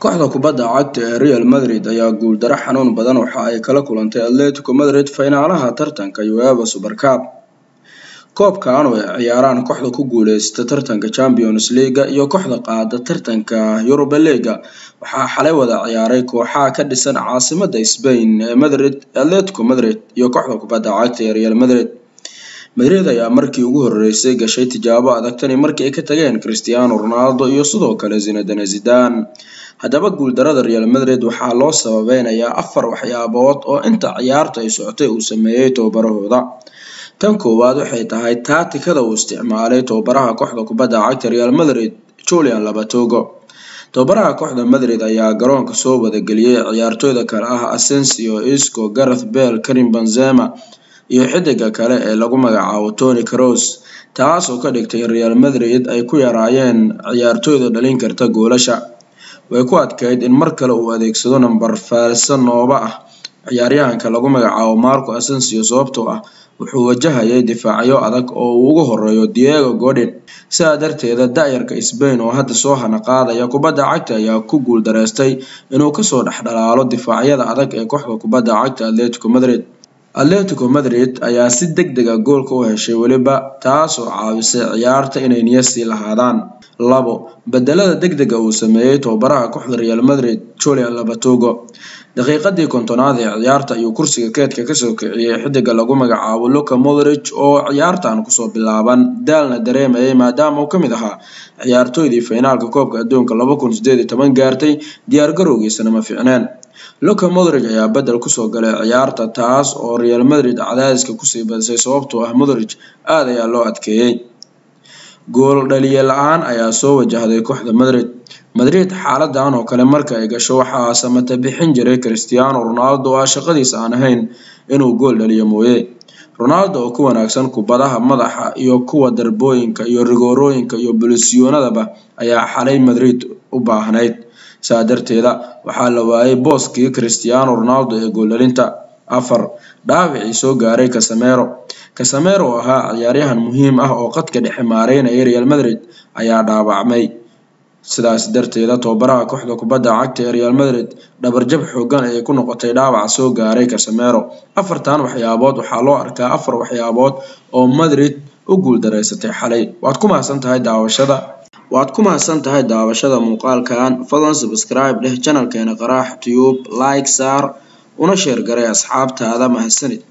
kooxda kubadda cagta ee Real Madrid ayaa guuldaro xanuun badan waxa ay kala kulantay Atletico Madrid finaalaha tartanka UEFA Super Cup. Koobkan oo ay ciyaaraan kooxda ku guuleysatay tartanka Champions League iyo kooxda qaada tartanka Europa League waxaa xalay wada ciyaaray kooxaha ka dhisan caasimadda Spain ee Madrid, Atletico Madrid iyo kooxda kubadda cagta ee Real Madrid. Madrid ayaa markii ugu horeysay gashay tijaabo adag tan markii ay ka tageen Cristiano Ronaldo iyo sidoo kale Zinedine Zidane. Haddaba guuldarada Real Madrid waxaa loo sababeynayaa 4 waxyaabood oo inta ciyaarta ay socotay uu sameeyay tababarahooda. Tan koowaad waxay tahay tacticada uu isticmaalay tababaraha kooxda kubadda cagta Real Madrid, Julian Lopetegui. Tababaraha kooxda Madrid ayaa garoonka soo wada geliyay ciyaartoyda kale ah Asensio, Isco, Gareth Bale, Karim Benzema iyo xidiga kale ee lagu magacaabo Toni Kroos, taas oo ka dhigtay Real Madrid ay ku yaraayeen ciyaartoyda dhalin karta goolasha. Way ku adkayd in mar kale uu adeegsado number falsan nooba ah ciyaaryahanka lagu magacaabo Marco Asensio sababtoo ah wuxuu wajahayay difaacyo adag oo uu ugu horeeyo Diego Godin. Sidaa darteed da'yarka Spain oo hadda soo hana qaadaya kubadda cagta ayaa ku guuldareystay inuu kasoo dhexdhalaalo difaacyada adag ee kooxda kubadda cagta Atletico Madrid ayaa si degdeg ah goolka u heshay waliba taas oo caawisay ciyaarta inay niyasi lahaadaan. 2 bedelada degdega uu sameeyay tababaraha kooxda Real Madrid, Julian Lopetegui. Daqiiqadii 50aad ee ciyaarta ayuu kursiga keedka ka soo kiciyay xidiga lagu magacaabo Luka Modric oo ciyaartan ku soo bilaaban daalna dareemayay maadaama uu kamid ahaa ciyaartoydii finaalka koobka adduunka 2018 gaartay diyaar garowgiisana ma fiicneen. Luka Modric ayaa bedel ku soo galay ciyaarta taas oo Real Madrid cadaadiska ku sii badisay sababtoo ah Modric aad ayaa loo adkeeyay. Gool dhaliye la'aan ayaa soo wajahday kooxda Madrid xaaladan oo kale marka ay gasho waxaa samata bixin jiray Cristiano Ronaldo oo shaqadiisa aan ahayn inuu gool dhaliyo mooyee. Ronaldo oo ku wanaagsan kubadaha madaxa iyo kuwa darbooyinka iyo rigoorooyinka iyo bulisyoonadaba ayaa xalay Madrid u baahnayd. Saadarteeda waxaa la waayay booskii Cristiano Ronaldo ee gool dhalinta. 4 dhaawacii soo gaaray Casemiro oo ahaa ciyaaryahan muhiim ah oo qadka dhexe maareynaya Real Madrid ayaa dhaawacmay. Sidaas darteeda tababaraha kooxda kubadda cagta ee Real Madrid dhabarjab xoogan ay ku noqotay dhaawac soo gaaray Casemiro. 4tan waxyaabood waxaa loo arkaa 4 waxyaabood oo Madrid u guuldareysatay xalay. Waad ku mahadsantahay daawashada muuqaalkan. Fadlan subscribe dheh channelkeena Qaraax Tube, like saar una share garay asxaabtaada mahadsanid.